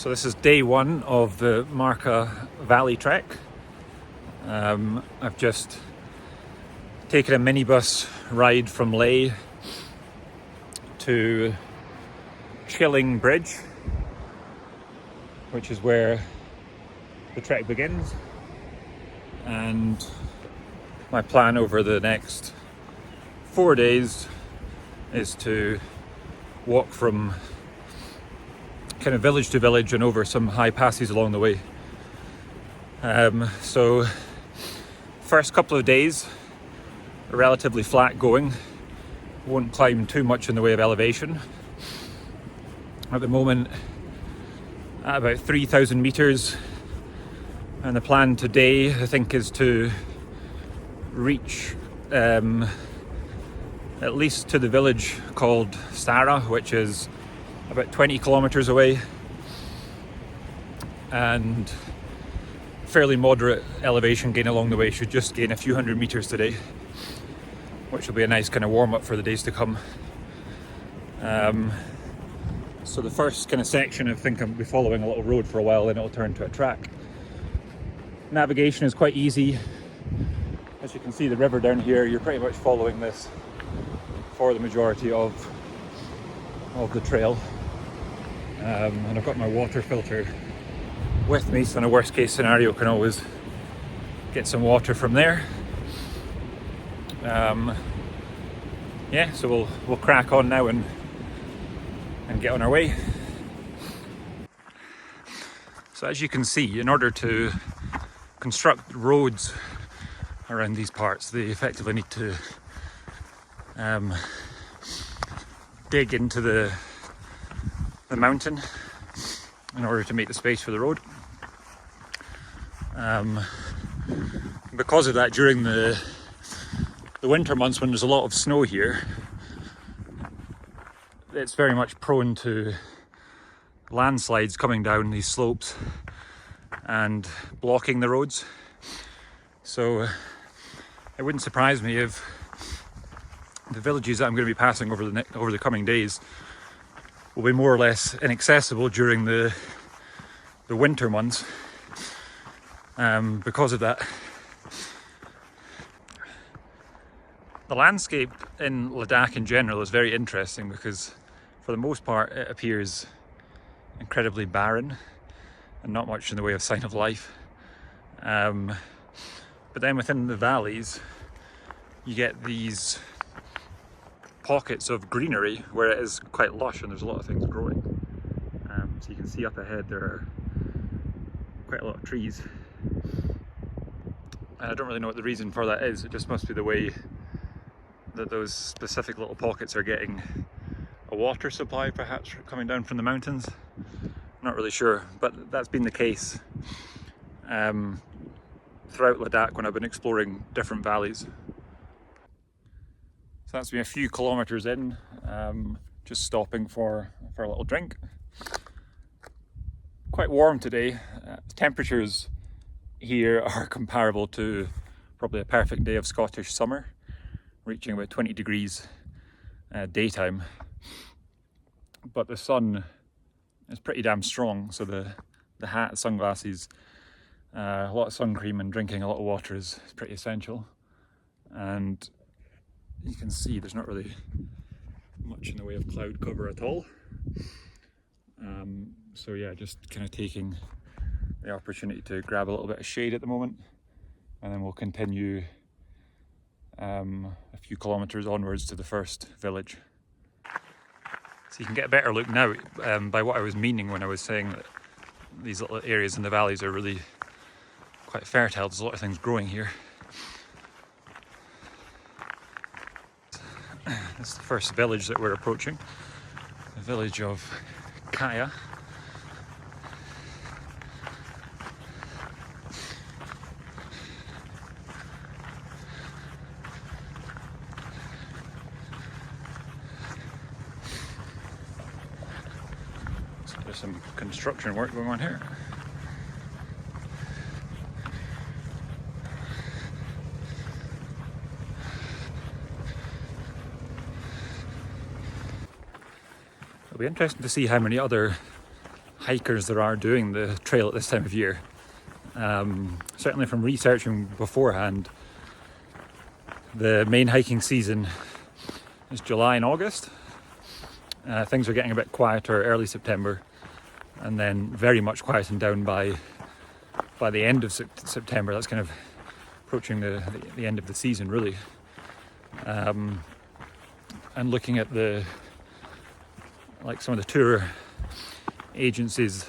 So this is day one of the Markha Valley trek. I've just taken a minibus ride from Leh to Chilling Bridge, which is where the trek begins. And my plan over the next 4 days is to walk from kind of village to village and over some high passes along the way. So first couple of days are relatively flat going, won't climb too much in the way of elevation. At the moment at about 3,000 meters, and the plan today I think is to reach at least to the village called Stara, which is about 20 kilometers away, and fairly moderate elevation gain along the way. Should just gain a few hundred meters today, which will be a nice kind of warm up for the days to come. So the first kind of section, I think I'll be following a little road for a while, then it'll turn to a track. Navigation is quite easy. As you can see, the river down here, you're pretty much following this for the majority of the trail. And I've got my water filter with me, so in a worst case scenario can always get some water from there. Yeah, so we'll crack on now and get on our way. So as you can see, in order to construct roads around these parts, they effectively need to dig into the mountain in order to make the space for the road. Because of that, during the winter months when there's a lot of snow here, it's very much prone to landslides coming down these slopes and blocking the roads. So it wouldn't surprise me if the villages that I'm going to be passing over the coming days will be more or less inaccessible during the winter months because of that. The landscape in Ladakh in general is very interesting because for the most part it appears incredibly barren and not much in the way of sign of life. But then within the valleys you get these pockets of greenery where it is quite lush and there's a lot of things growing. So you can see up ahead there are quite a lot of trees. And I don't really know what the reason for that is. It just must be the way that those specific little pockets are getting a water supply, perhaps coming down from the mountains. Not really sure, but that's been the case throughout Ladakh when I've been exploring different valleys. So that's been a few kilometers in, just stopping for a little drink. Quite warm today. Temperatures here are comparable to probably a perfect day of Scottish summer, reaching about 20 degrees daytime. But the sun is pretty damn strong, so the hat, sunglasses, a lot of sun cream and drinking a lot of water is pretty essential. And you can see there's not really much in the way of cloud cover at all. So yeah, just kind of taking the opportunity to grab a little bit of shade at the moment, and then we'll continue a few kilometers onwards to the first village. So you can get a better look now by what I was meaning when I was saying that these little areas in the valleys are really quite fertile. There's a lot of things growing here. This is the first village that we're approaching, the village of Kaya. So there's some construction work going on here. It'll be interesting to see how many other hikers there are doing the trail at this time of year. Certainly from researching beforehand, the main hiking season is July and August. Things are getting a bit quieter early September, and then very much quieting down by the end of September. That's kind of approaching the end of the season, really. And looking at some of the tour agencies,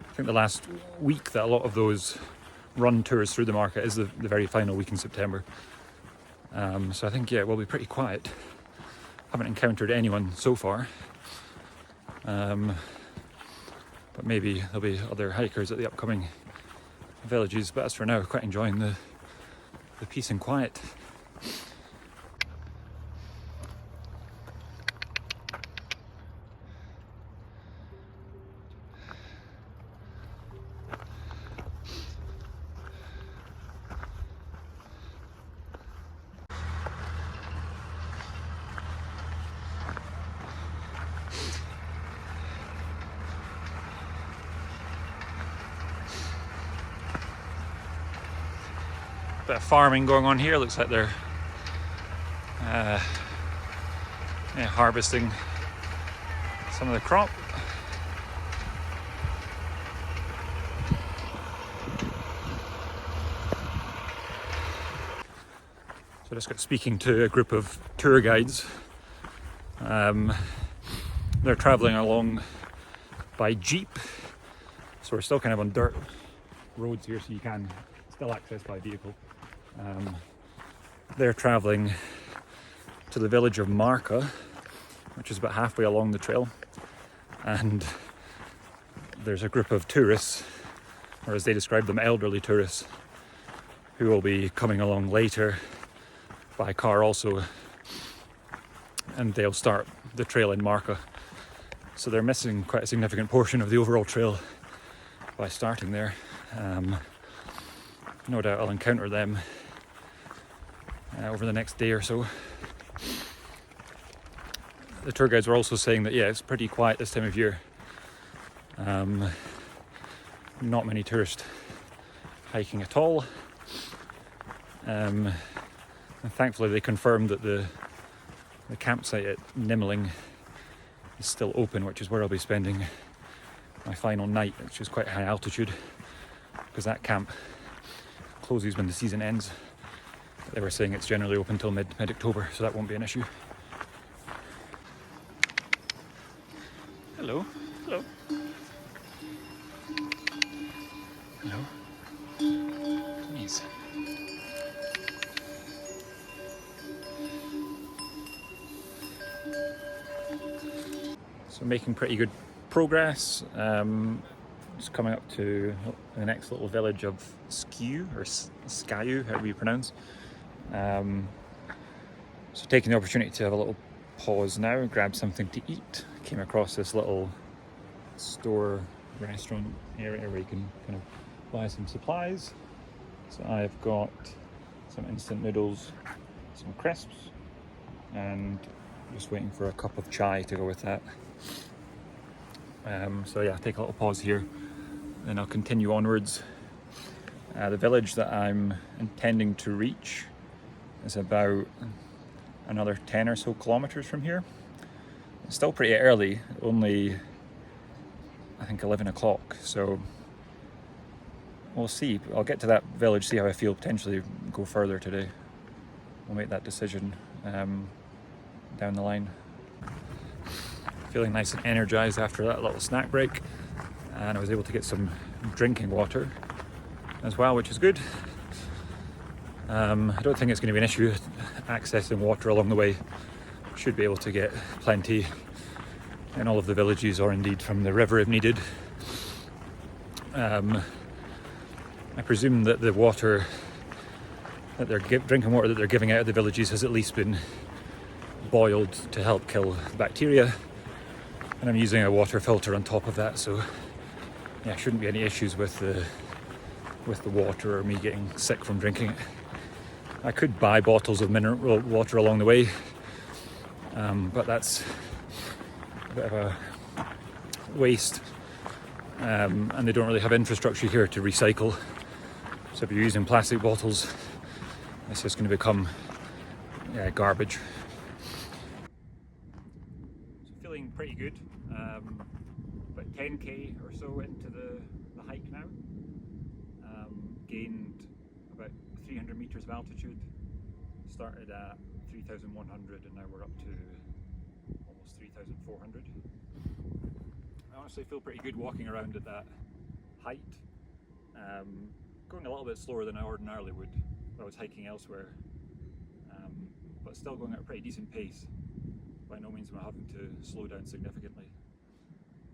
I think the last week that a lot of those run tours through the Markha is the very final week in September. So I think, yeah, it will be pretty quiet. Haven't encountered anyone so far. But maybe there'll be other hikers at the upcoming villages. But as for now, quite enjoying the peace and quiet. Bit of farming going on here. Looks like they're harvesting some of the crop. So I just got speaking to a group of tour guides. They're travelling along by jeep, so we're still kind of on dirt roads here, so you can still access by vehicle. They're travelling to the village of Markha, which is about halfway along the trail, and there's a group of tourists, or as they describe them, elderly tourists, who will be coming along later by car also, and they'll start the trail in Markha. So they're missing quite a significant portion of the overall trail by starting there. No doubt I'll encounter them over the next day or so. The tour guides were also saying that, yeah, it's pretty quiet this time of year. Not many tourists hiking at all. And thankfully they confirmed that the campsite at Nimmeling is still open, which is where I'll be spending my final night, which is quite high altitude, because that camp closes when the season ends. They were saying it's generally open till mid-October, so that won't be an issue. Hello. Hello. Hello. Nice. So making pretty good progress. Just coming up to the next little village of Skew, or Skyu, however you pronounce. So taking the opportunity to have a little pause now and grab something to eat. Came across this little store restaurant area where you can kind of buy some supplies. So I've got some instant noodles, some crisps, and just waiting for a cup of chai to go with that. So yeah, take a little pause here, then I'll continue onwards. The village that I'm intending to reach is about another 10 or so kilometers from here. It's still pretty early, only I think 11 o'clock, so we'll see. I'll get to that village, see how I feel, potentially go further today. We'll make that decision down the line. Feeling nice and energized after that little snack break, and I was able to get some drinking water as well, which is good. I don't think it's going to be an issue accessing water along the way. Should be able to get plenty in all of the villages, or indeed from the river if needed. I presume that the water that they're drinking water that they're giving out of the villages has at least been boiled to help kill bacteria, and I'm using a water filter on top of that, so yeah, shouldn't be any issues with the water or me getting sick from drinking it. I could buy bottles of mineral water along the way, but that's a bit of a waste and they don't really have infrastructure here to recycle. So if you're using plastic bottles, it's just going to become garbage. So feeling pretty good. About 10k or so into the hike now. Gained about 300 meters of altitude. Started at 3,100 and now we're up to almost 3,400. I honestly feel pretty good walking around at that height. Going a little bit slower than I ordinarily would if I was hiking elsewhere, but still going at a pretty decent pace. By no means am I having to slow down significantly.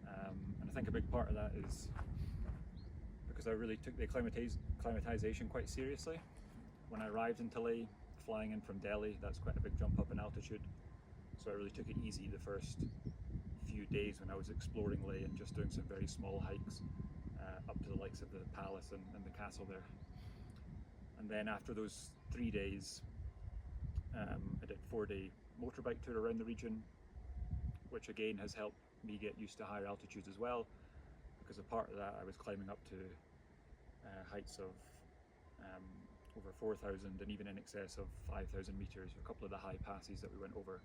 And I think a big part of that is because I really took the acclimatization quite seriously. When I arrived in Leh, flying in from Delhi, that's quite a big jump up in altitude. So I really took it easy the first few days when I was exploring Leh and just doing some very small hikes up to the likes of the palace and the castle there. And then after those 3 days, I did a 4-day motorbike tour around the region, which again has helped me get used to higher altitudes as well, because a part of that I was climbing up to heights of over 4,000 and even in excess of 5,000 meters. A couple of the high passes that we went over,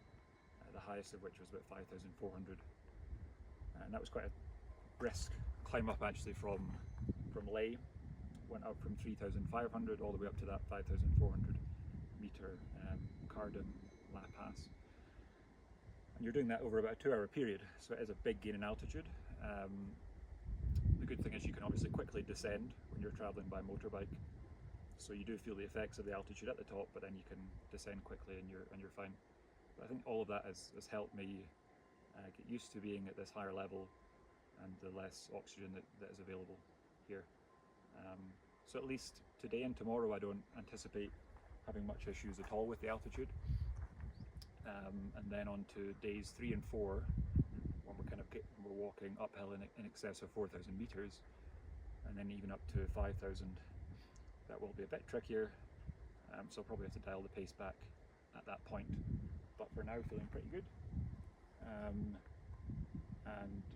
the highest of which was about 5,400, and that was quite a brisk climb up actually from Leh. Went up from 3,500 all the way up to that 5,400 meter Cardam La Pass. And you're doing that over about a 2-hour period, so it is a big gain in altitude. The good thing is you can obviously quickly descend when you're traveling by motorbike, so you do feel the effects of the altitude at the top, but then you can descend quickly and you're fine. But I think all of that has helped me get used to being at this higher level and the less oxygen that is available here. So at least today and tomorrow I don't anticipate having much issues at all with the altitude. And then on to days 3 and 4, when we're walking uphill in excess of 4,000 meters, and then even up to 5,000, that will be a bit trickier. So I'll probably have to dial the pace back at that point. But for now, feeling pretty good. And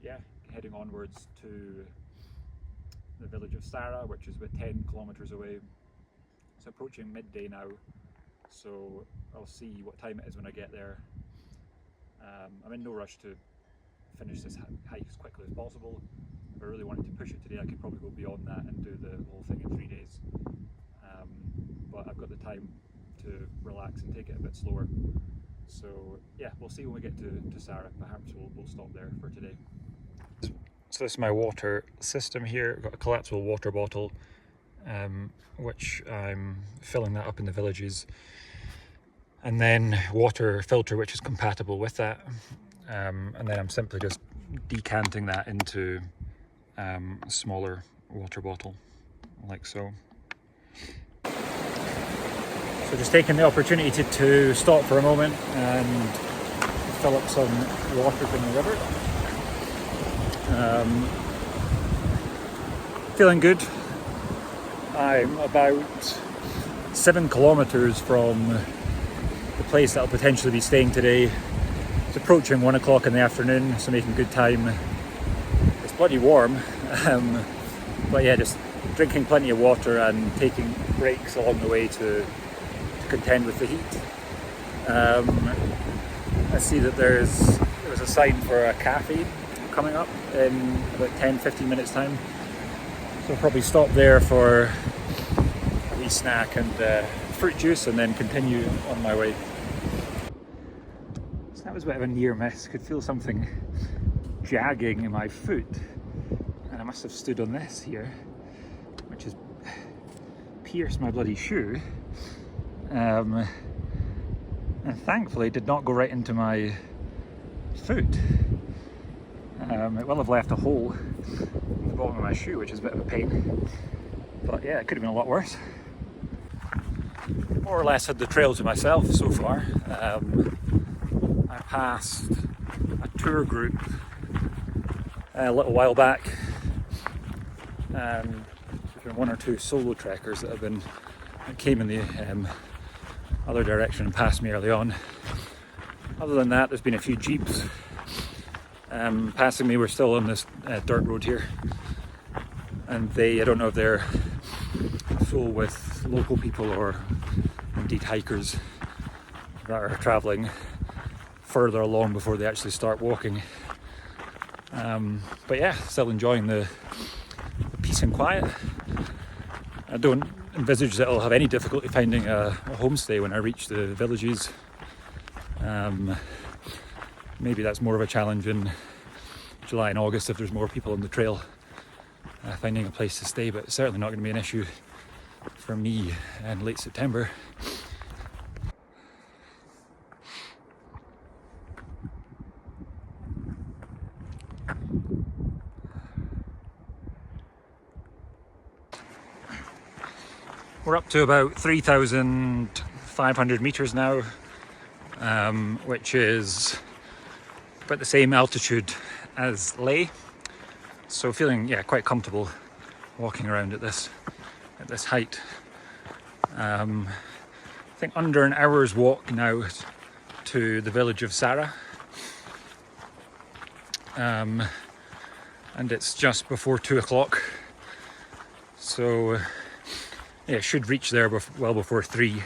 yeah, heading onwards to the village of Sara, which is about 10 kilometers away. It's approaching midday now, so I'll see what time it is when I get there. I'm in no rush to finish this hike as quickly as possible. If I really wanted to push it today, I could probably go beyond that and do the whole thing in 3 days. But I've got the time to relax and take it a bit slower. So yeah, we'll see when we get to Sara. Perhaps we'll stop there for today. So this is my water system here. I've got a collapsible water bottle, which I'm filling that up in the villages, and then water filter which is compatible with that, and then I'm simply just decanting that into a smaller water bottle, like so. So just taking the opportunity to stop for a moment and fill up some water from the river. Feeling good. I'm about 7 kilometers from the place that I'll potentially be staying today. It's approaching 1 o'clock in the afternoon, so making good time. It's bloody warm, but yeah, just drinking plenty of water and taking breaks along the way to contend with the heat. I see that there was a sign for a cafe coming up in about 10-15 minutes time, so I'll probably stop there for a wee snack and fruit juice and then continue on my way. So that was a bit of a near miss. Could feel something jagging in my foot, and I must have stood on this here, which has pierced my bloody shoe, and thankfully it did not go right into my foot. It will have left a hole in the bottom of my shoe, which is a bit of a pain, but yeah, it could have been a lot worse. More or less had the trail to myself so far. I passed a tour group a little while back, and there's been 1 or 2 solo trekkers that came in the other direction and passed me early on. Other than that, there's been a few jeeps passing me. We're still on this dirt road here, and I don't know if they're full with local people or indeed hikers that are travelling further along before they actually start walking. But yeah, still enjoying the peace and quiet. I don't envisage that I'll have any difficulty finding a homestay when I reach the villages. Maybe that's more of a challenge in July and August if there's more people on the trail finding a place to stay, but it's certainly not going to be an issue for me in late September. We're up to about 3,500 meters now, which is about the same altitude as Leh. So feeling quite comfortable walking around at this height. I think under an hour's walk now to the village of Sara, and it's just before 2 o'clock. So should reach there well before 3,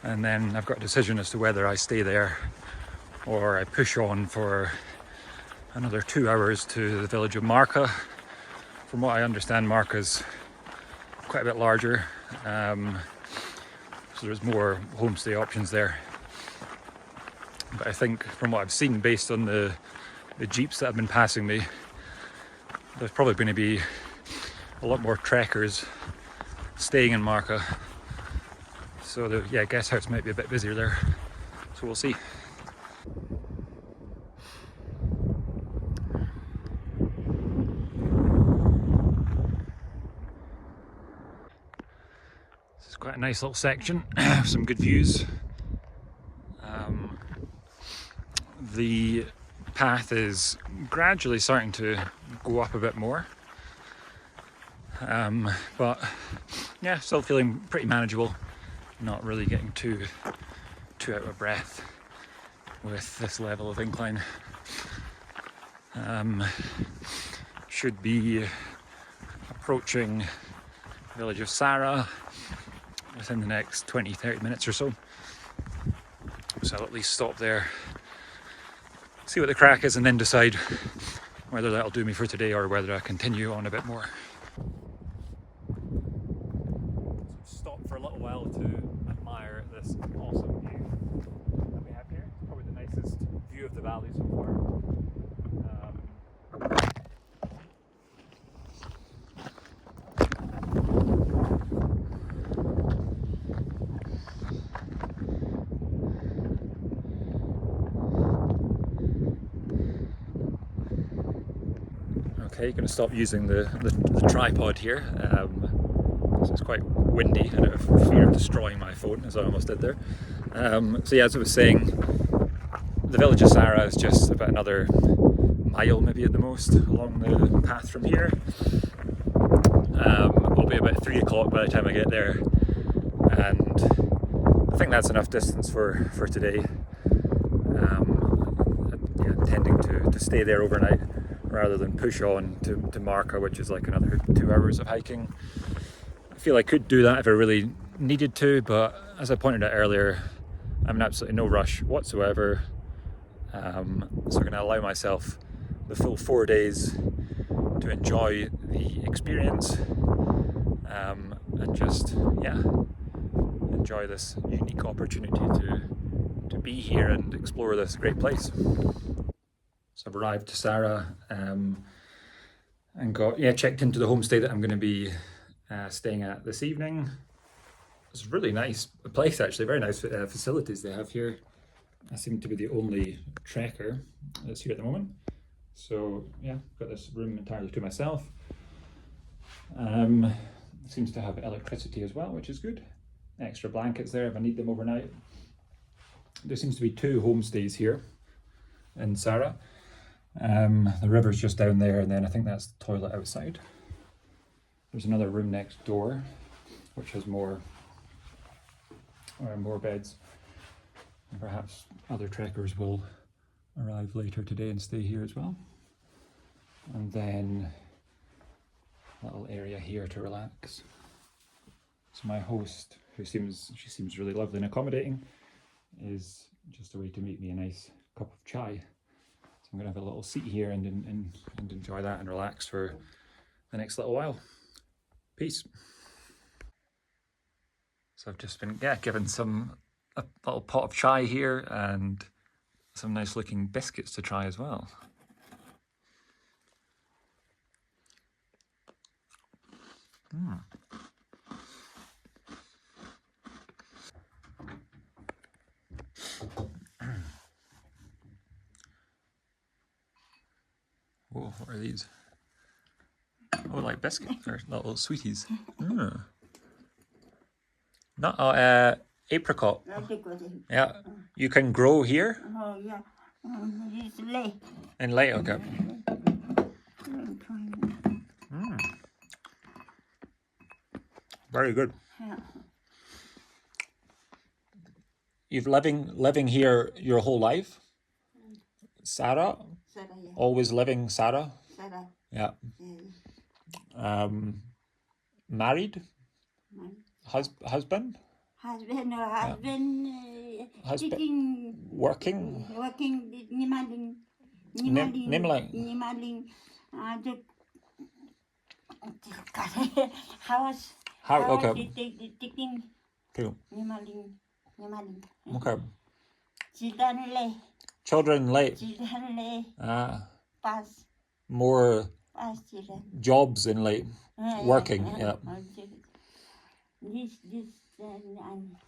and then I've got a decision as to whether I stay there or I push on for another 2 hours to the village of Markha. From what I understand, Markha's quite a bit larger, so there's more homestay options there. But I think from what I've seen, based on the jeeps that have been passing me, there's probably going to be a lot more trekkers staying in Markha, so the guest house might be a bit busier there, so we'll see. This is quite a nice little section, some good views. The path is gradually starting to go up a bit more. But still feeling pretty manageable, not really getting too out of breath with this level of incline. Should be approaching the village of Sara within the next 20-30 minutes or so. So I'll at least stop there, see what the crack is, and then decide whether that'll do me for today or whether I continue on a bit more. Stop for a little while to admire this awesome view that we have here. It's probably the nicest view of the valley so far. Okay, going to stop using the tripod here. It's quite windy and out of fear of destroying my phone, as I almost did there. So as I was saying, the village of Sara is just about another mile maybe at the most along the path from here. It'll be about 3 o'clock by the time I get there, and I think that's enough distance for today. Intending to stay there overnight rather than push on to Markha, which is like another 2 hours of hiking. I feel I could do that if I really needed to, but as I pointed out earlier, I'm in absolutely no rush whatsoever. So I'm going to allow myself the full 4 days to enjoy the experience, and just enjoy this unique opportunity to be here and explore this great place. So I've arrived to Sara and got checked into the homestay that I'm going to be staying at this evening. It's a really nice place, actually, very nice facilities they have here. I seem to be the only trekker that's here at the moment. So got this room entirely to myself. Seems to have electricity as well, which is good. Extra blankets there if I need them overnight. There seems to be 2 homestays here in Sara. The river's just down there, and then I think that's the toilet outside. There's another room next door which has more beds, and perhaps other trekkers will arrive later today and stay here as well. And then a little area here to relax. So my host, she seems really lovely and accommodating, is just a way to make me a nice cup of chai. So I'm gonna have a little seat here and enjoy that and relax for the next little while. Peace. So I've just been given a little pot of chai here and some nice looking biscuits to try as well. Whoa, what are these? Oh, like biscuits or little sweeties. Not apricot. Yeah, you can grow here. Oh yeah, it's late. In Ley, okay. Very good. Yeah. You've living here your whole life, Sarah. Sarah, yeah. Always living, Sarah. Sarah. Yeah. Yeah. Married. Husband. Husband. Husband. Taking. Working. Nimaling. Nimaling. House. Okay. Taking. Cool. Nimaling. Okay. Children Children late. Pass. More Pass children. jobs in late. Working. Yeah. This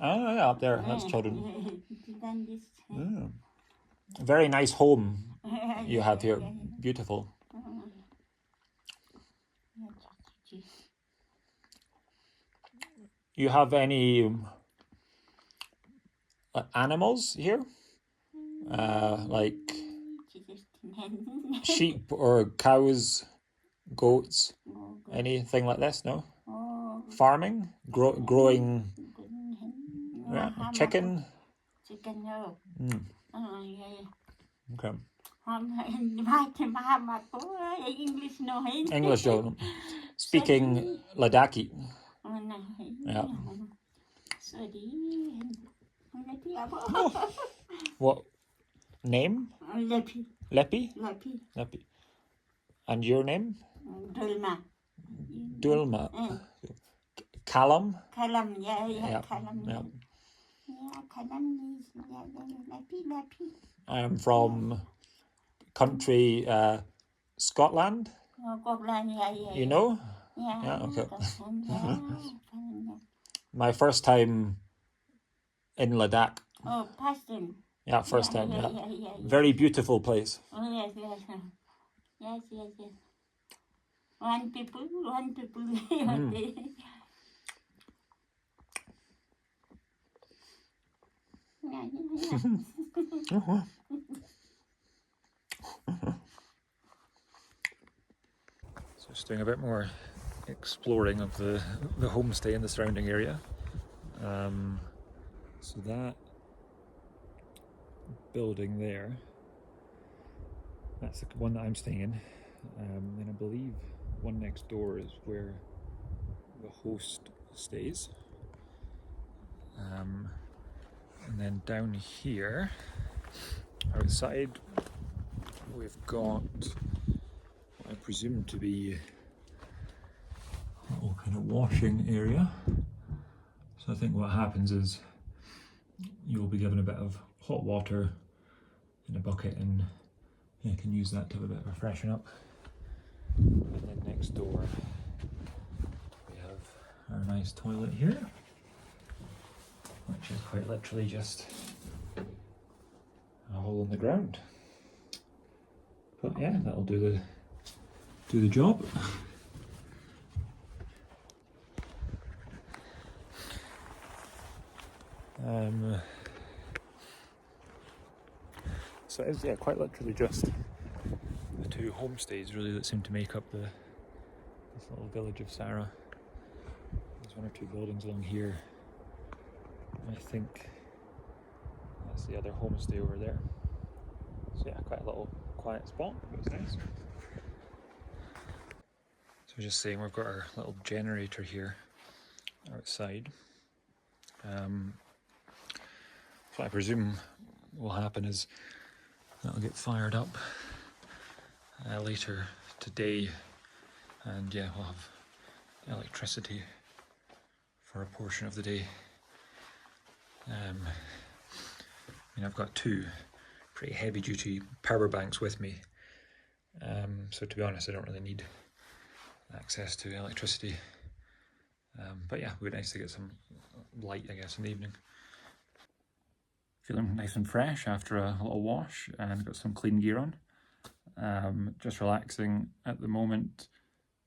Oh yeah, up there. That's children. this. Very nice home you have here. Beautiful. You have any animals here? Like sheep or cows, goats, anything like this? No? Farming? Growing chicken? Chicken, no. Okay. English, no. English, no. Speaking Ladakhi. Yeah. Oh. What name? Lepi. Lepi. And your name? Dulma. Callum? Callum, yeah. Callum. Yeah. Yeah, Callum is Lepi. I am from country Scotland. Scotland, yeah. You know? Yeah, okay. Yeah. My first time in Ladakh. Oh, past time. Yeah, first time. Yeah. Very Very beautiful place. Oh, yes. Yes. One people. So just doing a bit more exploring of the homestay and the surrounding area. So that building there, that's the one that I'm staying in. And I believe one next door is where the host stays. And then down here, outside, we've got what I presume to be a little kind of washing area. So I think what happens is you'll be given a bit of hot water in a bucket and you can use that to have a bit of a freshen up. And then next door we have our nice toilet here, which is quite literally just a hole in the ground. But yeah, that'll do the job. So it is, quite literally just the two homestays really that seem to make up this little village of Sarah. There's one or two buildings along here. I think that's the other homestay over there. So yeah, quite a little quiet spot, but it's nice. So I was just saying, we've got our little generator here outside. What I presume will happen is that'll get fired up later today, and yeah, we'll have electricity for a portion of the day. I mean, I've got two pretty heavy duty power banks with me, so to be honest, I don't really need access to electricity, but yeah, it would be nice to get some light, I guess, in the evening. Feeling nice and fresh after a little wash and got some clean gear on. Just relaxing at the moment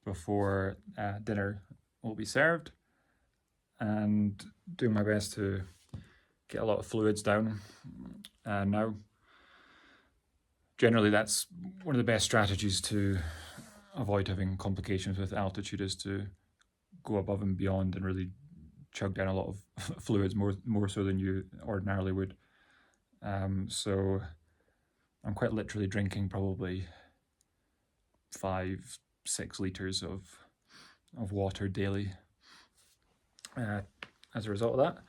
before dinner will be served, and doing my best to get a lot of fluids down now. Generally, that's one of the best strategies to avoid having complications with altitude, is to go above and beyond and really chug down a lot of fluids, more so than you ordinarily would. So I'm quite literally drinking probably 5-6 litres of water daily as a result of that,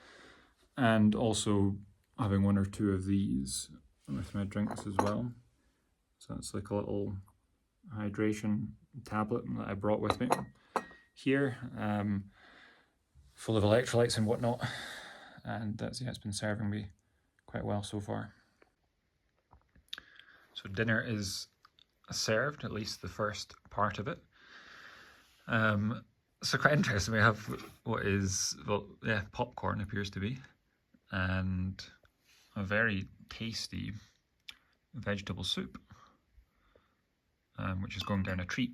and also having 1 or 2 of these with my drinks as well. So it's like a little hydration tablet that I brought with me here, full of electrolytes and whatnot, and that's, yeah, it's been serving me quite well so far. So dinner is served, at least the first part of it. So quite interesting, we have what is, well, yeah, popcorn appears to be, and a very tasty vegetable soup, which is going down a treat.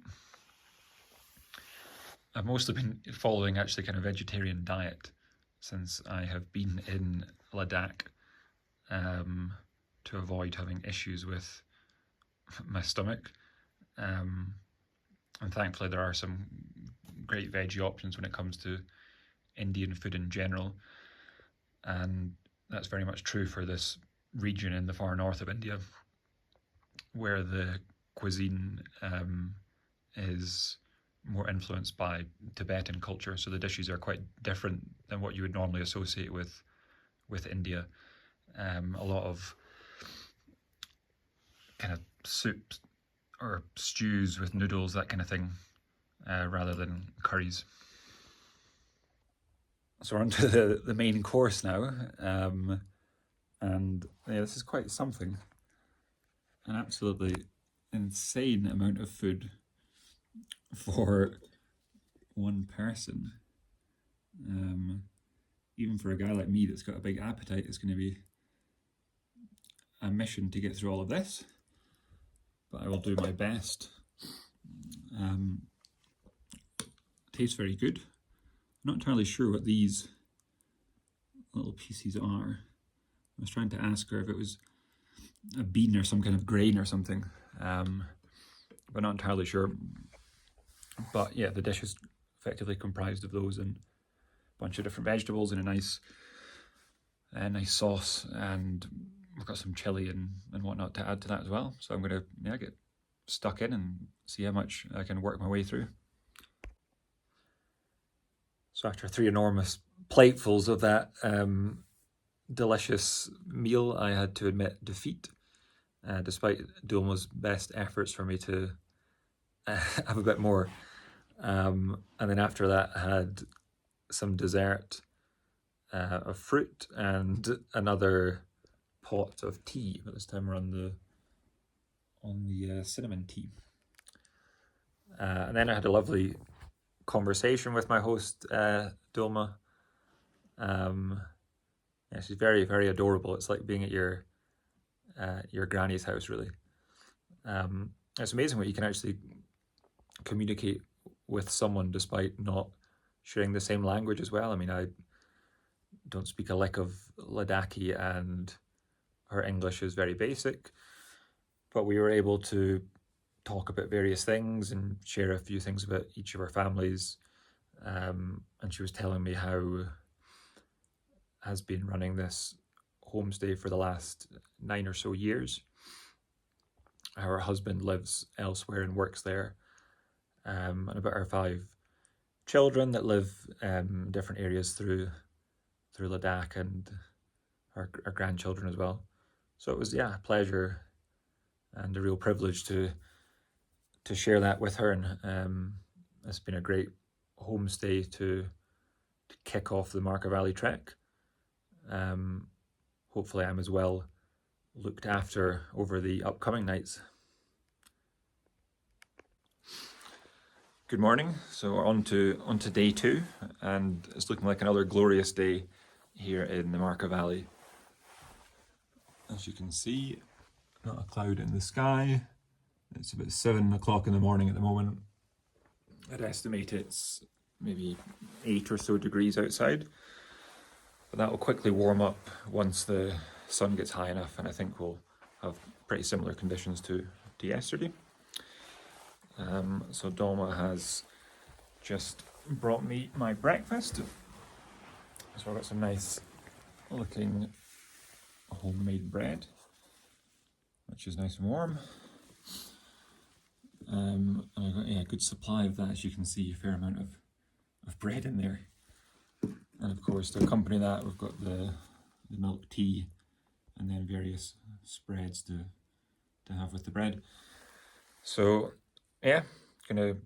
I've mostly been following actually kind of vegetarian diet since I have been in Ladakh, to avoid having issues with my stomach. And thankfully there are some great veggie options when it comes to Indian food in general, and that's very much true for this region in the far north of India, where the cuisine is more influenced by Tibetan culture, so the dishes are quite different than what you would normally associate with India. A lot of kind of soups or stews with noodles, that kind of thing, rather than curries. So we're on to the main course now, and yeah, this is quite something. An absolutely insane amount of food for one person. Even for a guy like me that's got a big appetite, it's going to be a mission to get through all of this, but I will do my best. Tastes very good. I'm not entirely sure what these little pieces are. I was trying to ask her if it was a bean or some kind of grain or something, but not entirely sure. But yeah, the dish is effectively comprised of those and a bunch of different vegetables and a nice sauce, and we've got some chili and whatnot to add to that as well. So I'm going to get stuck in and see how much I can work my way through. So after 3 enormous platefuls of that delicious meal, I had to admit defeat, despite Dulma's best efforts for me to have a bit more. And then after that, I had some dessert of fruit and another pot of tea, but this time we're on the cinnamon tea. And then I had a lovely conversation with my host, Dulma. Yeah, she's very, very adorable. It's like being at your granny's house, really. It's amazing what you can actually communicate with someone despite not sharing the same language as well. I mean, I don't speak a lick of Ladakhi, and her English is very basic, but we were able to talk about various things and share a few things about each of our families. And she was telling me how has been running this homestay for the last 9 or so years, her husband lives elsewhere and works there, and about her 5 children that live in different areas through Ladakh, and our grandchildren as well. So it was, yeah, a pleasure and a real privilege to share that with her, and it's been a great homestay to kick off the Markha Valley trek. Hopefully I'm as well looked after over the upcoming nights. Good morning. So we're on to day 2, and it's looking like another glorious day here in the Markha Valley. As you can see, not a cloud in the sky. It's about 7 o'clock in the morning at the moment. I'd estimate it's maybe 8 or so degrees outside, but that will quickly warm up once the sun gets high enough, and I think we'll have pretty similar conditions to yesterday. So Dolma has just brought me my breakfast. So I've got some nice looking homemade bread, which is nice and warm. And I've got a good supply of that, as you can see, a fair amount of bread in there. And of course, to accompany that, we've got the milk tea and then various spreads to have with the bread. So yeah, gonna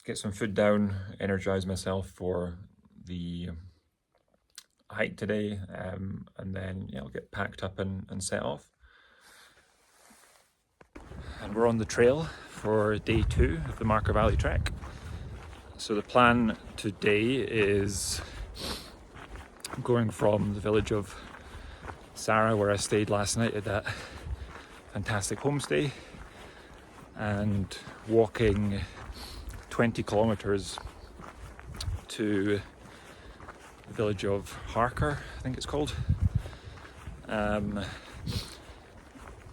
get some food down, energize myself for the hike today, and then I'll get packed up and set off. And we're on the trail for day 2 of the Markha Valley trek. So the plan today is going from the village of Sarah, where I stayed last night at that fantastic homestay, and walking 20 kilometers to the village of Harker, I think it's called. I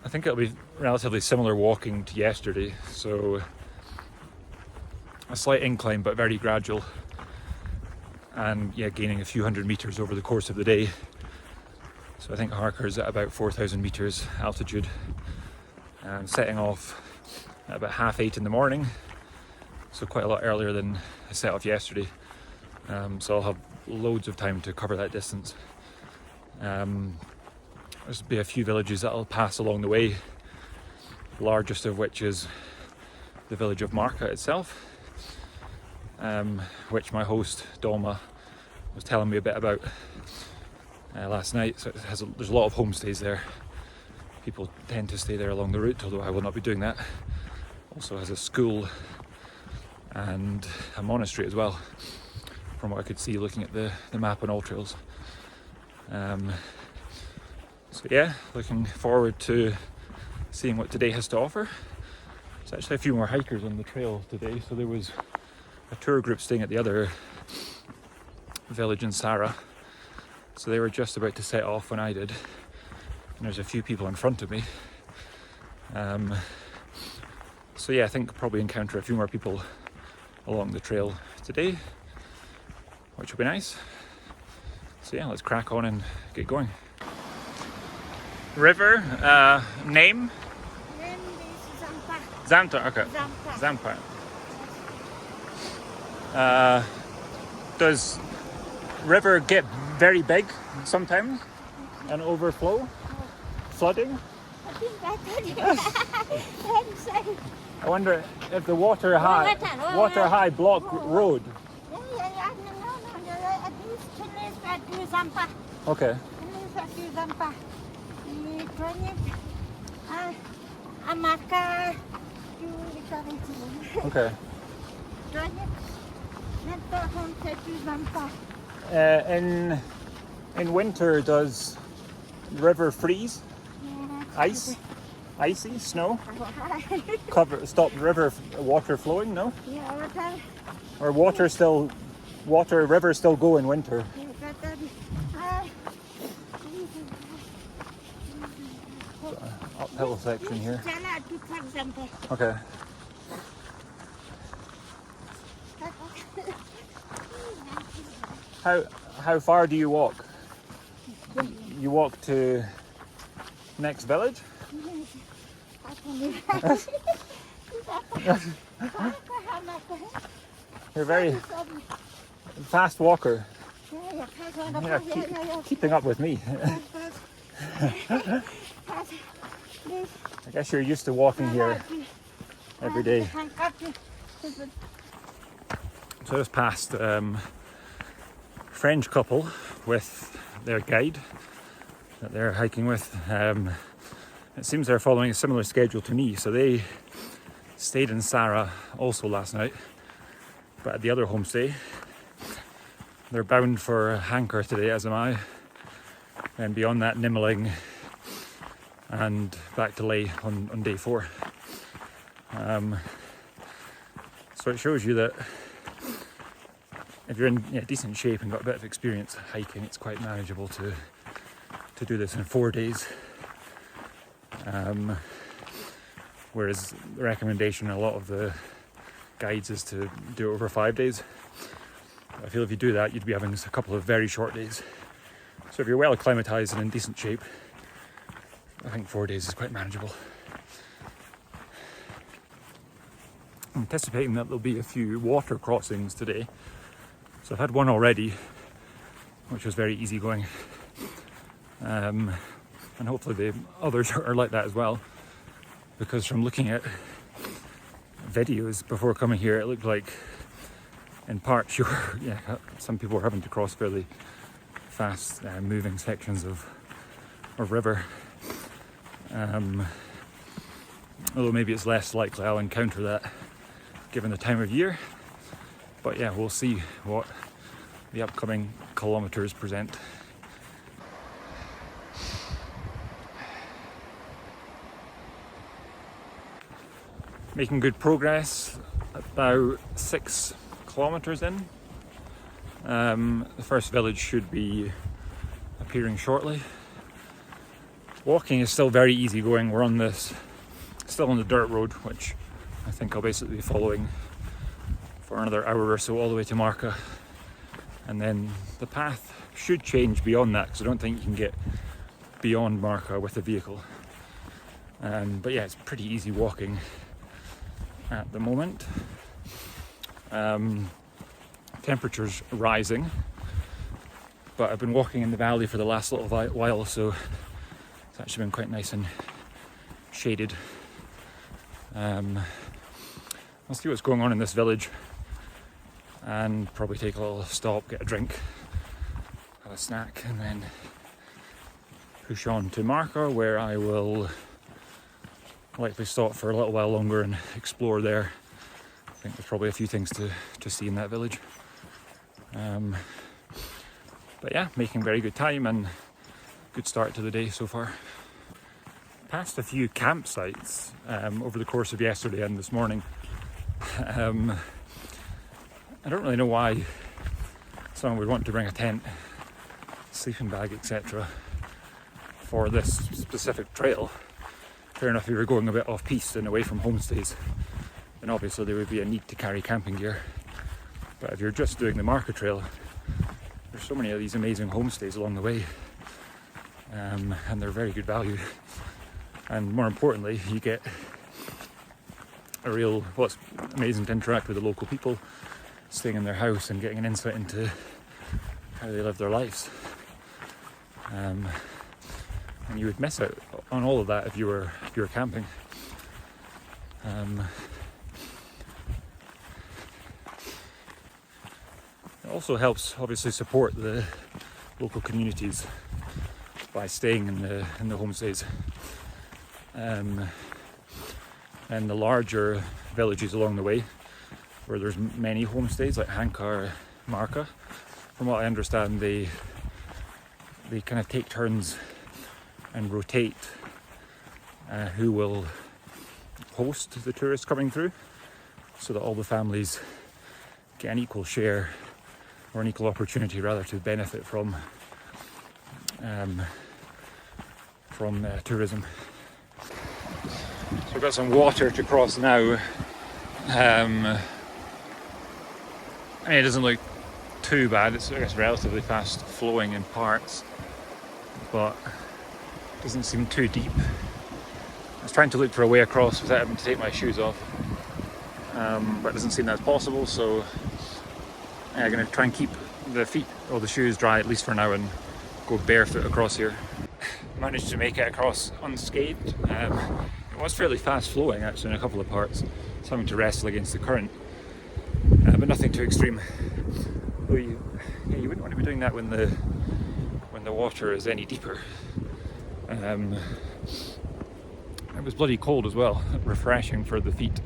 think it'll be relatively similar walking to yesterday, so a slight incline but very gradual, and yeah, gaining a few hundred meters over the course of the day. So I think Harker's at about 4,000 meters altitude, and setting off at about 8:30 in the morning, so quite a lot earlier than I set off yesterday. So I'll have loads of time to cover that distance. There's be a few villages that I'll pass along the way, the largest of which is the village of Markha itself, which my host Dolma was telling me a bit about last night. So there's a lot of homestays there. People tend to stay there along the route, although I will not be doing that. Also has a school and a monastery as well, from what I could see looking at the map on All Trails. So yeah, looking forward to seeing what today has to offer. There's actually a few more hikers on the trail today, so there was a tour group staying at the other village in Sarah, so they were just about to set off when I did, and there's a few people in front of me. So yeah, I think I'll probably encounter a few more people along the trail today, which will be nice. So yeah, let's crack on and get going. River, name? Name is Zampa. Zampa, okay. Zampa. Zampa. Does river get very big sometimes and overflow? Flooding? I think that's I wonder if the water high block road. Okay. Okay. In winter, does the river freeze? Ice? Icy? Snow? Stop river water flowing? No? Or rivers still go in winter? Uphill section here. Okay. How far do you walk? You walk to next village? You're a very fast walker. Yeah, keeping up with me. I guess you're used to walking here every day. So I just passed French couple with their guide that they're hiking with. It seems they're following a similar schedule to me, so they stayed in Sarah also last night, but at the other homestay. They're bound for Hanker today, as am I, and beyond that Nimmeling and back to Leh on day 4. So it shows you that if you're in decent shape and got a bit of experience hiking, it's quite manageable to do this in 4 days. Whereas the recommendation in a lot of the guides is to do it over 5 days. I feel if you do that, you'd be having a couple of very short days. So if you're well acclimatized and in decent shape, I think 4 days is quite manageable. I'm anticipating that there'll be a few water crossings today. So I've had one already, which was very easy going. And hopefully the others are like that as well. Because from looking at videos before coming here, it looked like in parts some people were having to cross fairly fast moving sections of river. Although maybe it's less likely I'll encounter that given the time of year. But yeah, we'll see what the upcoming kilometres present. Making good progress, about 6 kilometres in. The first village should be appearing shortly. Walking is still very easy going. We're on this, still on the dirt road, which I think I'll basically be following for another hour or so all the way to Markha. And then the path should change beyond that, because I don't think you can get beyond Markha with a vehicle. But yeah, it's pretty easy walking at the moment. Temperature's rising, but I've been walking in the valley for the last little while, so it's actually been quite nice and shaded. I'll see what's going on in this village and probably take a little stop, get a drink, have a snack, and then push on to Markha, where I will likely stop for a little while longer and explore there. I think there's probably a few things to see in that village. But yeah, making very good time and good start to the day so far. Passed a few campsites over the course of yesterday and this morning. I don't really know why someone would want to bring a tent, sleeping bag, etc. for this specific trail. Fair enough, if you were going a bit off-piste and away from homestays, then obviously there would be a need to carry camping gear. But if you're just doing the Markha trail, there's so many of these amazing homestays along the way, and they're very good value. And more importantly, you get it's amazing to interact with the local people, staying in their house and getting an insight into how they live their lives. And you would miss out on all of that if you were camping. It also helps obviously support the local communities by staying in the homestays. And the larger villages along the way, where there's many homestays like Hanker, Markha, from what I understand, they kind of take turns and rotate who will host the tourists coming through, so that all the families get an equal share, or an equal opportunity rather, to benefit from tourism. So we've got some water to cross now. It doesn't look too bad. It's, I guess, relatively fast flowing in parts, but doesn't seem too deep. was trying to look for a way across without having to take my shoes off, but it doesn't seem that's possible, so I'm going to try and keep the feet or the shoes dry at least for now and go barefoot across here. Managed to make it across unscathed. It was fairly fast flowing actually in a couple of parts, so having to wrestle against the current, but nothing too extreme. Though you wouldn't want to be doing that when the water is any deeper. It was bloody cold as well, refreshing for the feet.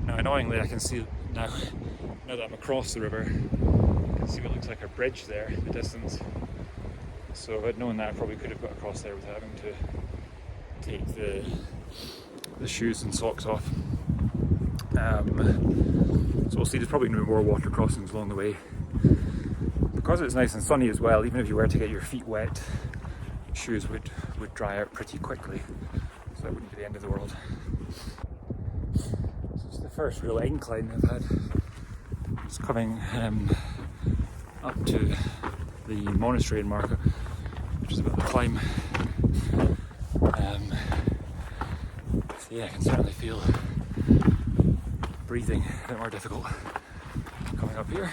Now annoyingly I can see now that I'm across the river, I can see what looks like a bridge there in the distance. So if I'd known that, I probably could have got across there without having to take the shoes and socks off. So we'll see, there's probably going to be more water crossings along the way. Because it's nice and sunny as well, even if you were to get your feet wet, shoes would dry out pretty quickly, so that wouldn't be the end of the world. So it's the first real incline I've had. It's coming up to the monastery in Markha, which is a bit of a climb. So yeah, I can certainly feel breathing a bit more difficult coming up here.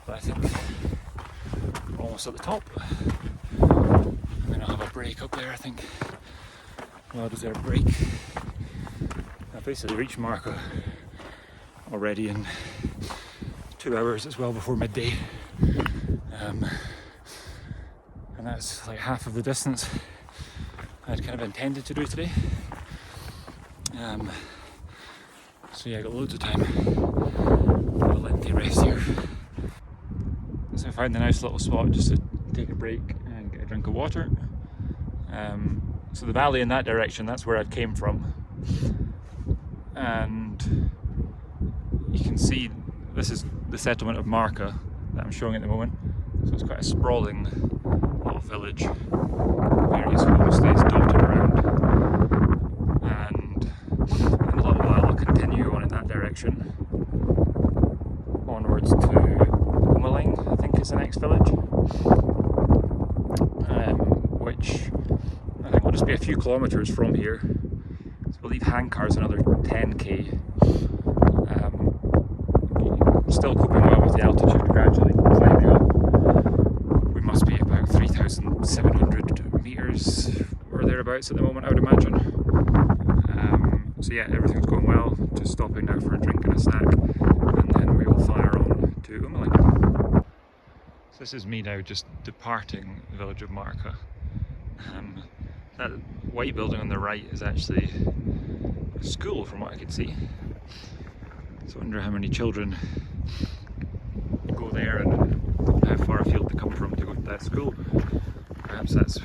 But I think we're almost at the top. I'm going to have a break up there, I think. Well, is there a break? I've basically reached Markha already in 2 hours. It's well before midday. And that's like half of the distance I'd kind of intended to do today. So yeah, I got loads of time. A lengthy rest here. So I found a nice little spot just to take a break and get a drink of water. So the valley in that direction, that's where I came from. And you can see this is the settlement of Markha that I'm showing at the moment. So it's quite a sprawling little village. Various homestays dotted around. And in a little while I'll continue on in that direction. Onwards to Umaling, I think is the next village. Which I think will just be a few kilometres from here. So I believe Hankar's another 10k. Still coping well with the altitude, gradually climbing up. We must be about 3,700 metres or thereabouts at the moment, I would imagine. So yeah, everything's going well. Just stopping now for a drink and a snack, and then we will fire on to Umaling. So this is me now just departing the village of Markha. That white building on the right is actually a school from what I could see. So I wonder how many children go there and how far afield they come from to go to that school. Perhaps that's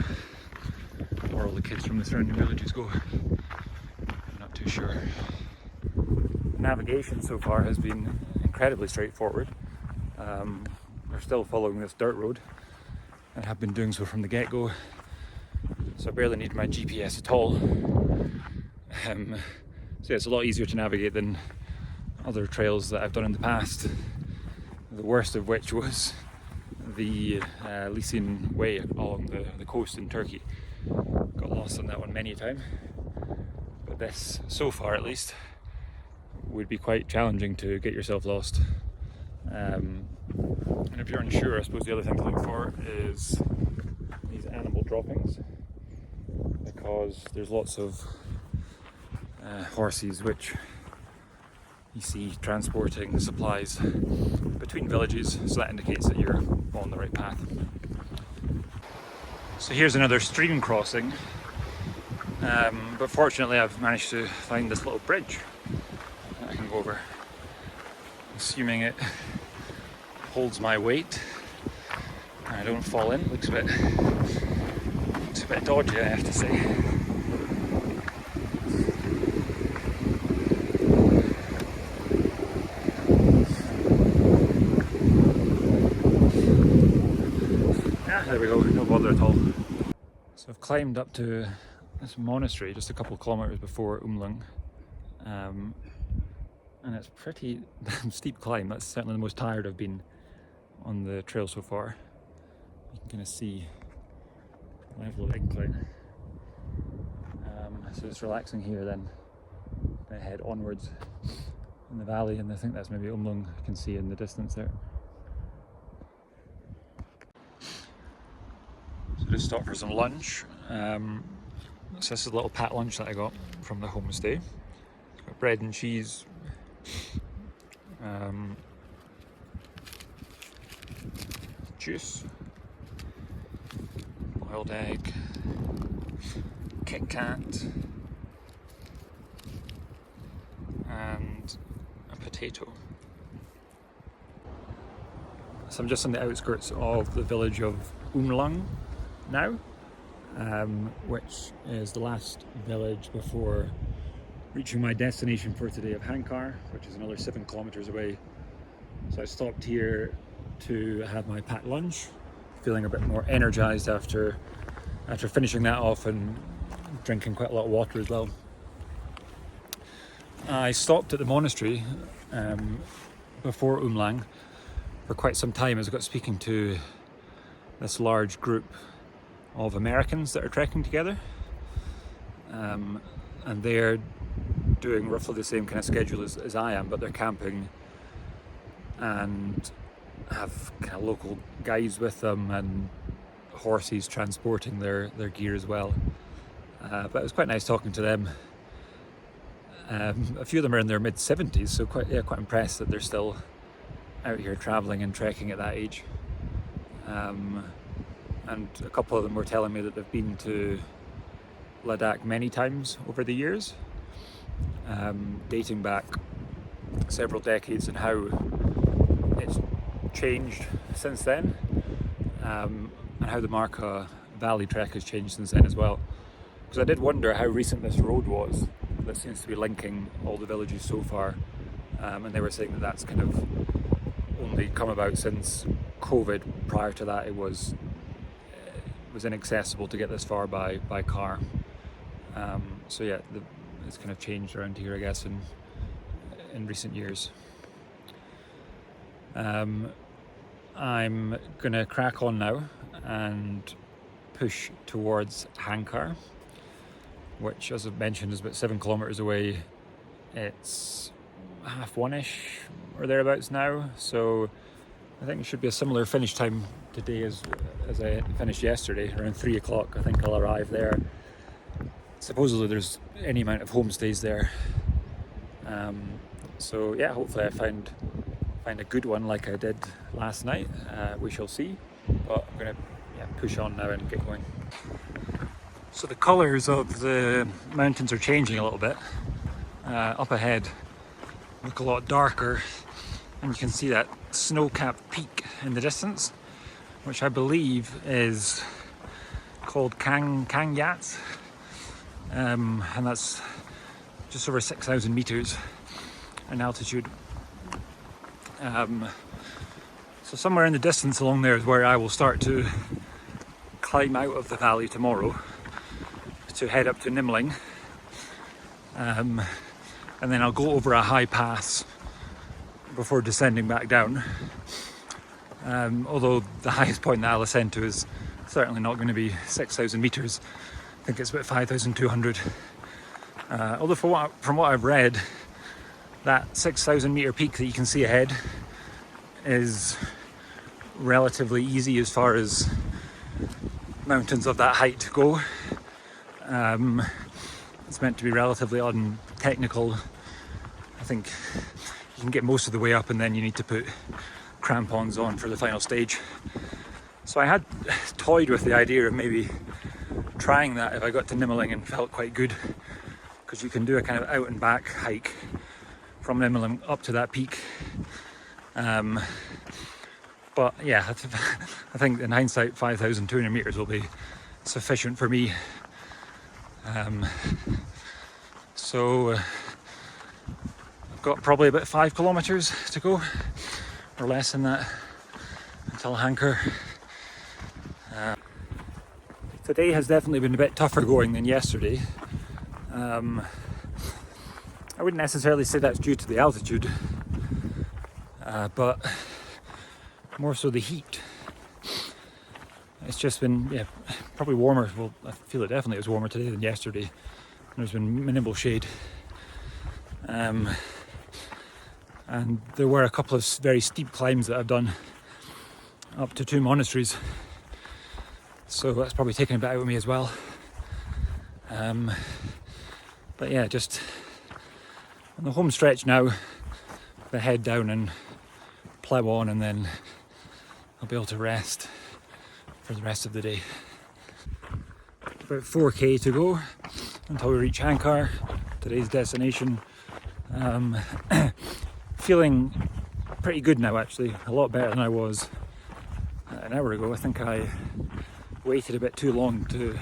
where all the kids from the surrounding villages go. I'm not too sure. Navigation so far has been incredibly straightforward. We're still following this dirt road and have been doing so from the get-go. So I barely need my GPS at all. So yeah, it's a lot easier to navigate than other trails that I've done in the past. The worst of which was the Lycian Way along the coast in Turkey. Got lost on that one many a time. But this, so far at least, would be quite challenging to get yourself lost. And if you're unsure, I suppose the other thing to look for is these animal droppings, because there's lots of horses which you see transporting supplies between villages, so that indicates that you're on the right path. So here's another stream crossing, but fortunately I've managed to find this little bridge that I can go over, assuming it holds my weight and I don't fall in. Looks a bit dodgy, I have to say. There we go, no bother at all. So I've climbed up to this monastery just a couple of kilometres before Umaling, and it's pretty steep climb. That's certainly the most tired I've been on the trail so far. You can kind of see the level of incline. So just relaxing here, then I head onwards in the valley, and I think that's maybe Umlung you can see in the distance there. So just stopped for some lunch. So this is a little packed lunch that I got from the homestay. It's got bread and cheese, juice, boiled egg, Kit Kat, and a potato. So I'm just on the outskirts of the village of Umlung now, which is the last village before reaching my destination for today of Hankar, which is another 7 kilometers away. So I stopped here to have my packed lunch, feeling a bit more energized after finishing that off and drinking quite a lot of water as well. I stopped at the monastery before Umlang for quite some time as I got speaking to this large group of Americans that are trekking together, and they're doing roughly the same kind of schedule as I am, but they're camping and have kind of local guides with them and horses transporting their gear as well. But it was quite nice talking to them. A few of them are in their mid-70s, so quite impressed that they're still out here travelling and trekking at that age. And a couple of them were telling me that they've been to Ladakh many times over the years, dating back several decades, and how it's changed since then, and how the Markha Valley trek has changed since then as well. Because I did wonder how recent this road was that seems to be linking all the villages so far, and they were saying that that's kind of only come about since COVID. Prior to that, it was inaccessible to get this far by car. So yeah, it's kind of changed around here, I guess, in recent years. I'm gonna crack on now and push towards Hankar, which, as I've mentioned, is about 7 kilometers away. It's 1:30ish or thereabouts now, so I think it should be a similar finish time today as I finished yesterday. Around 3 o'clock I think I'll arrive there. Supposedly there's any amount of homestays there, so yeah, hopefully I find a good one like I did last night. We shall see, but I'm gonna push on now and get going. So the colours of the mountains are changing a little bit. Up ahead look a lot darker, and you can see that snow-capped peak in the distance, which I believe is called Kang Yat, and that's just over 6,000 meters in altitude. So somewhere in the distance along there is where I will start to climb out of the valley tomorrow to head up to Nimling, and then I'll go over a high pass before descending back down. Although the highest point that I'll ascend to is certainly not going to be 6,000 meters. I think it's about 5,200. Although from what I've read, that 6,000 meter peak that you can see ahead is relatively easy as far as mountains of that height go. It's meant to be relatively untechnical. I think you can get most of the way up, and then you need to put crampons on for the final stage. So I had toyed with the idea of maybe trying that if I got to Nimling and felt quite good, because you can do a kind of out and back hike from Nimling up to that peak. But yeah, I think in hindsight 5,200 meters will be sufficient for me. So I've got probably about 5 kilometers to go, or less than that, until Hankar. Today has definitely been a bit tougher going than yesterday. I wouldn't necessarily say that's due to the altitude, but more so the heat. It's just been probably warmer. Well, I feel it definitely was warmer today than yesterday. There's been minimal shade. And there were a couple of very steep climbs that I've done up to 2 monasteries. So that's probably taken a bit out of me as well. But yeah, just on the home stretch now, the head down and plough on, and then I'll be able to rest for the rest of the day. About 4k to go until we reach Hankar, today's destination. Feeling pretty good now, actually, a lot better than I was an hour ago. I think I waited a bit too long to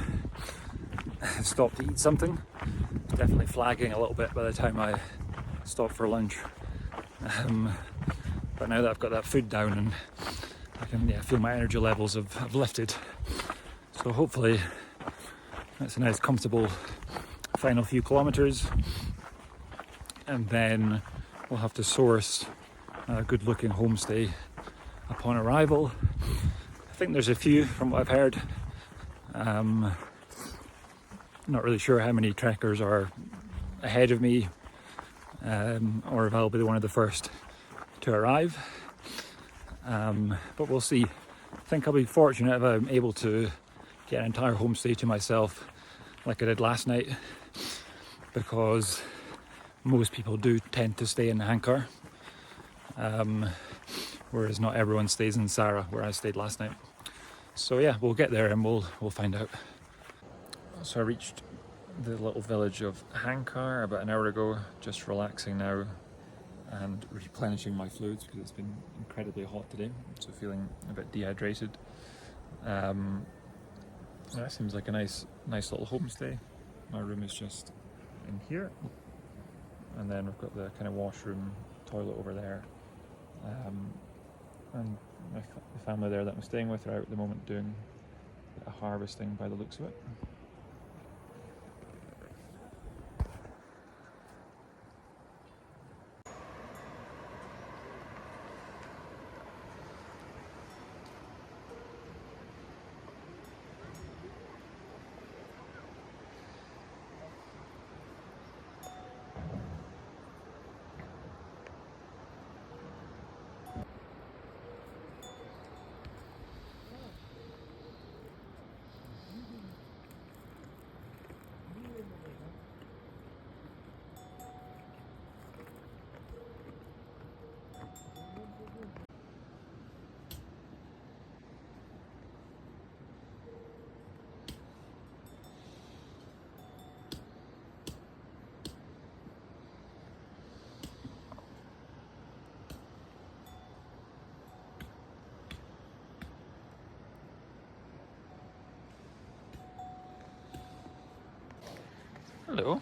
stop to eat something. Definitely flagging a little bit by the time I stopped for lunch. But now that I've got that food down, and I can feel my energy levels have lifted. So hopefully that's a nice comfortable final few kilometres, and then we'll have to source a good looking homestay upon arrival. I think there's a few from what I've heard. Not really sure how many trekkers are ahead of me, or if I'll be one of the first to arrive. But we'll see. I think I'll be fortunate if I'm able to get an entire homestay to myself like I did last night, because most people do tend to stay in Hankar, whereas not everyone stays in Sara, where I stayed last night. So yeah, we'll get there and we'll find out. So I reached the little village of Hankar about an hour ago, just relaxing now and replenishing my fluids because it's been incredibly hot today, so feeling a bit dehydrated. That seems like a nice little homestay. My room is just in here, and then we've got the kind of washroom, toilet over there, and the family there that I'm staying with are out at the moment doing a harvesting by the looks of it. Hello.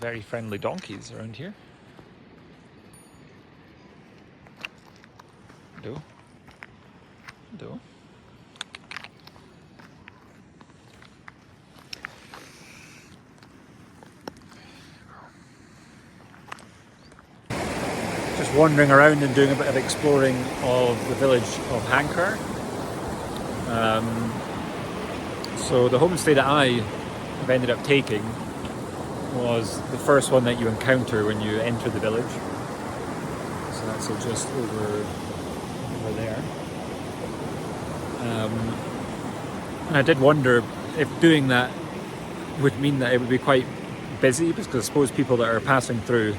Very friendly donkeys around here. Hello. Hello. Just wandering around and doing a bit of exploring of the village of Hankar. So the homestay that I have ended up taking was the first one that you encounter when you enter the village. So that's just over there. And I did wonder if doing that would mean that it would be quite busy, because I suppose people that are passing through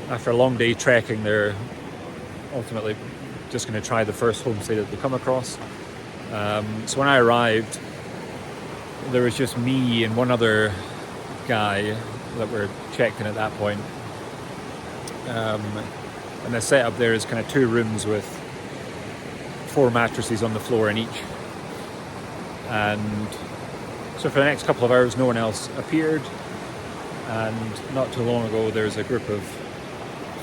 after a long day trekking, they're ultimately just going to try the first homestay that they come across. So when I arrived, there was just me and one other guy that were checked in at that point. And the setup there is kind of 2 rooms with 4 mattresses on the floor in each. And so for the next couple of hours, no one else appeared. And not too long ago, there's a group of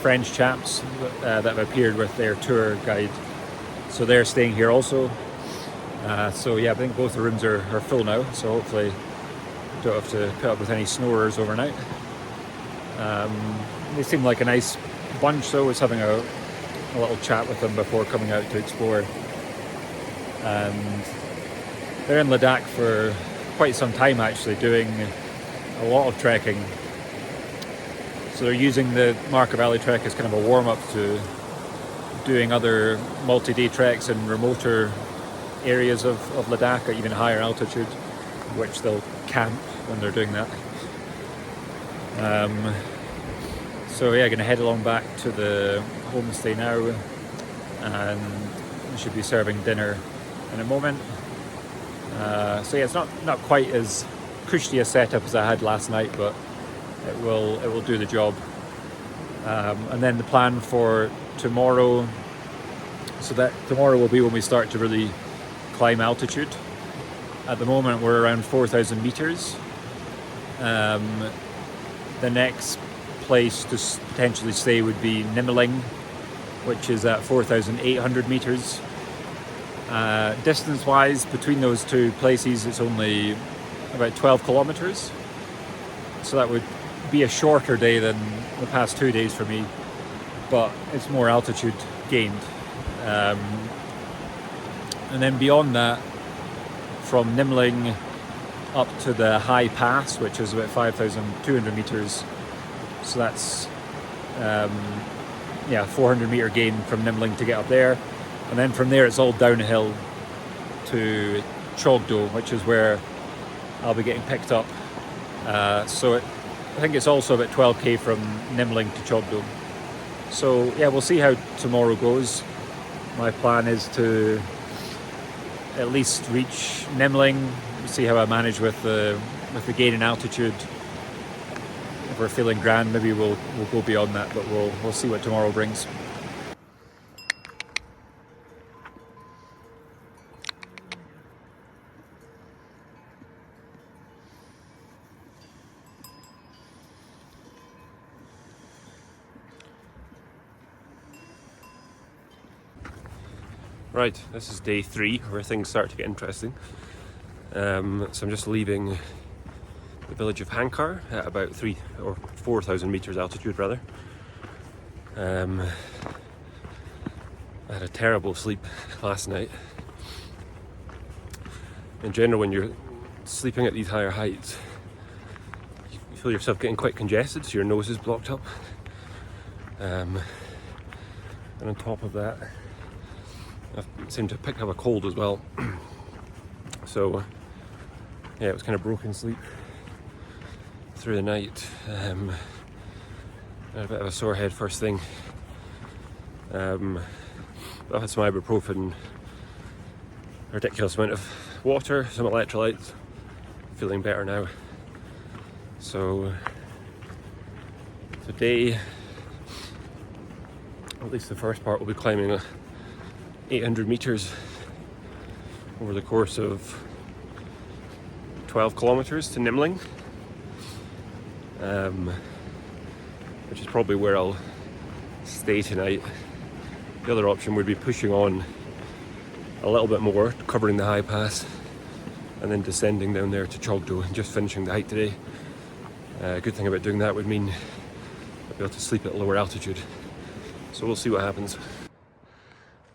French chaps that have appeared with their tour guide. So they're staying here also. So yeah, I think both the rooms are full now. So hopefully don't have to put up with any snorers overnight. They seem like a nice bunch though. Was having a a little chat with them before coming out to explore. And they're in Ladakh for quite some time actually, doing a lot of trekking. So they're using the Markha Valley trek as kind of a warm-up to doing other multi-day treks in remoter areas of Ladakh at even higher altitude, which they'll camp when they're doing that. So yeah, going to head along back to the homestay now, and we should be serving dinner in a moment. So yeah, it's not quite as cushy a setup as I had last night, but it will do the job. And then the plan for tomorrow, so that tomorrow will be when we start to really climb altitude. At the moment we're around 4,000 meters. The next place to potentially stay would be Nimaling, which is at 4,800 meters. Distance wise between those two places it's only about 12 kilometers, so that would be a shorter day than the past 2 days for me, but it's more altitude gained. And then beyond that, from Nimaling up to the high pass, which is about 5,200 meters, so that's 400 meter gain from Nimaling to get up there, and then from there it's all downhill to Chogdo, which is where I'll be getting picked up. So I think it's also about 12k from Nimaling to Chogdo. So yeah, we'll see how tomorrow goes. My plan is to at least reach Nimaling, see how I manage with the gain in altitude. If we're feeling grand, maybe we'll go beyond that, but we'll see what tomorrow brings. Right, this is day 3 where things start to get interesting. So I'm just leaving the village of Hankar at about 4,000 meters altitude rather. I had a terrible sleep last night. In general, when you're sleeping at these higher heights, you feel yourself getting quite congested, so your nose is blocked up. And on top of that, I seem to have picked up a cold as well. So yeah, it was kind of broken sleep through the night. I had a bit of a sore head first thing. I've had some ibuprofen, a ridiculous amount of water, some electrolytes. Feeling better now. So today, at least the first part, will be climbing 800 meters over the course of 12 kilometers to Nimaling, which is probably where I'll stay tonight. The other option would be pushing on a little bit more, covering the high pass, and then descending down there to Chogdo and just finishing the hike today. Good thing about doing that would mean I'll be able to sleep at lower altitude. So we'll see what happens.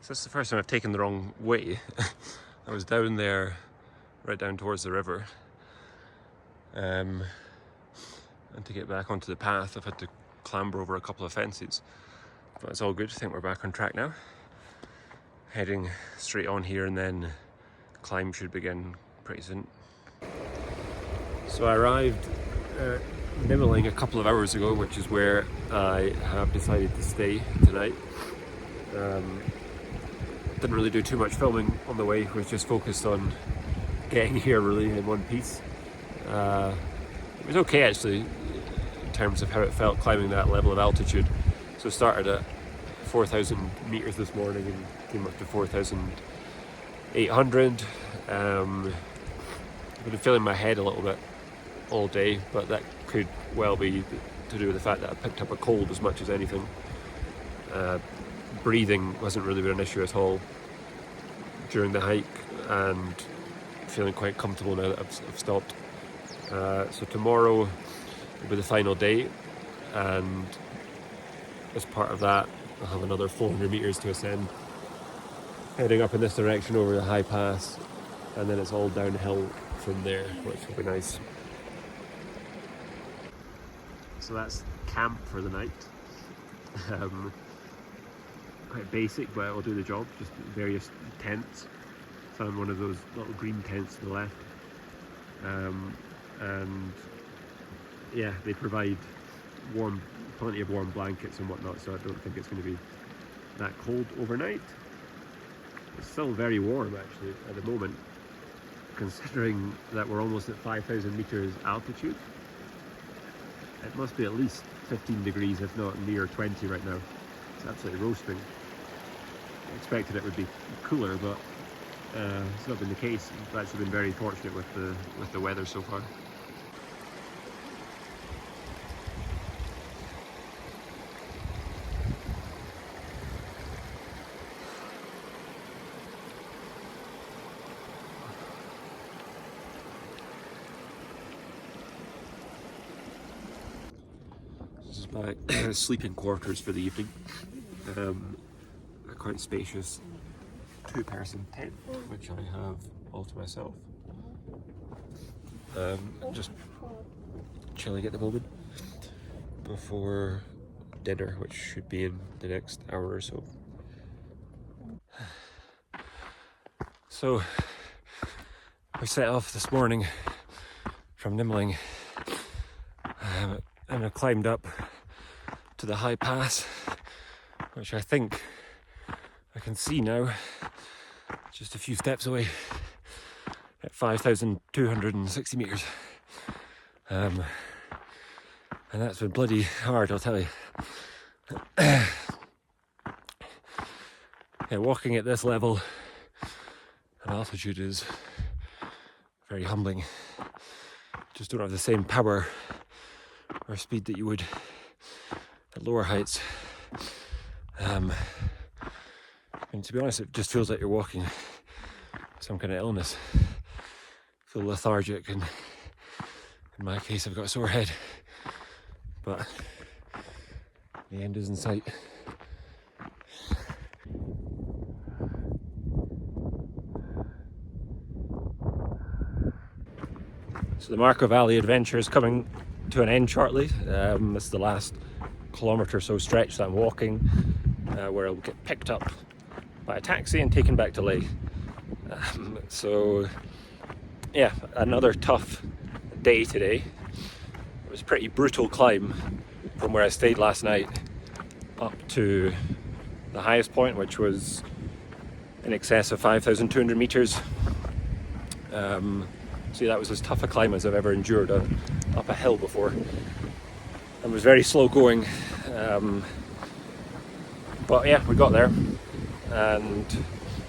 So this is the first time I've taken the wrong way. I was down there, right down towards the river. And to get back onto the path, I've had to clamber over a couple of fences. But it's all good, I think we're back on track now. Heading straight on here, and then climb should begin pretty soon. So I arrived at Nimaling a couple of hours ago, which is where I have decided to stay tonight. Didn't really do too much filming on the way, was just focused on getting here really in one piece. It was okay actually in terms of how it felt climbing that level of altitude. So started at 4,000 meters this morning and came up to 4,800. I've been feeling my head a little bit all day, but that could well be to do with the fact that I picked up a cold as much as anything. Breathing wasn't really an issue at all during the hike, and feeling quite comfortable now that I've stopped. So tomorrow will be the final day, and as part of that I'll have another 400 meters to ascend, heading up in this direction over the high pass, and then it's all downhill from there, which will be nice. So that's camp for the night. Quite basic, but it'll do the job. Just various tents. Found one of those little green tents to the left, and yeah, they provide plenty of warm blankets and whatnot, so I don't think it's going to be that cold overnight. It's still very warm actually at the moment, considering that we're almost at 5,000 meters altitude. It must be at least 15 degrees, if not near 20 right now. It's absolutely roasting. I expected it would be cooler, but it's not been the case. I've actually been very fortunate with the weather so far. This is my sleeping quarters for the evening. A quite spacious two-person tent, which I have all to myself. Just chilling at the moment before dinner, which should be in the next hour or so. So we set off this morning from Nimling, and I climbed up to the high pass, which I think I can see now, just a few steps away, at 5,260 meters. And that's been bloody hard, I'll tell you. Yeah, walking at this level and altitude is very humbling. Just don't have the same power or speed that you would at lower heights. And to be honest, it just feels like you're walking some kind of illness. Feel lethargic, and in my case I've got a sore head, but the end is in sight. So the Markha Valley adventure is coming to an end shortly. This is the last kilometre or so stretch that I'm walking, where I'll get picked up by a taxi and taken back to Leh. So yeah, another tough day today. It was a pretty brutal climb from where I stayed last night up to the highest point, which was in excess of 5,200 meters. So that was as tough a climb as I've ever endured up a hill before. It was very slow going, but yeah, we got there and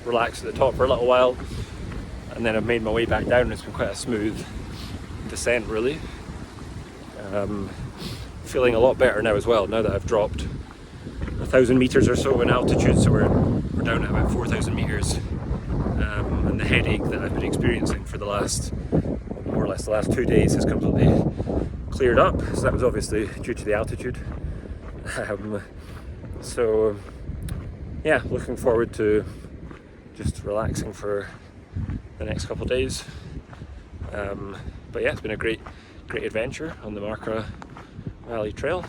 relaxed at the top for a little while, and then I've made my way back down. It's been quite a smooth descent, really. Feeling a lot better now as well, now that I've dropped 1,000 meters or so in altitude, so we're down at about 4,000 meters. And the headache that I've been experiencing for more or less the last 2 days has completely cleared up. So that was obviously due to the altitude. So yeah, looking forward to just relaxing for the next couple of days. But yeah, it's been a great adventure on the Markha Valley Trail.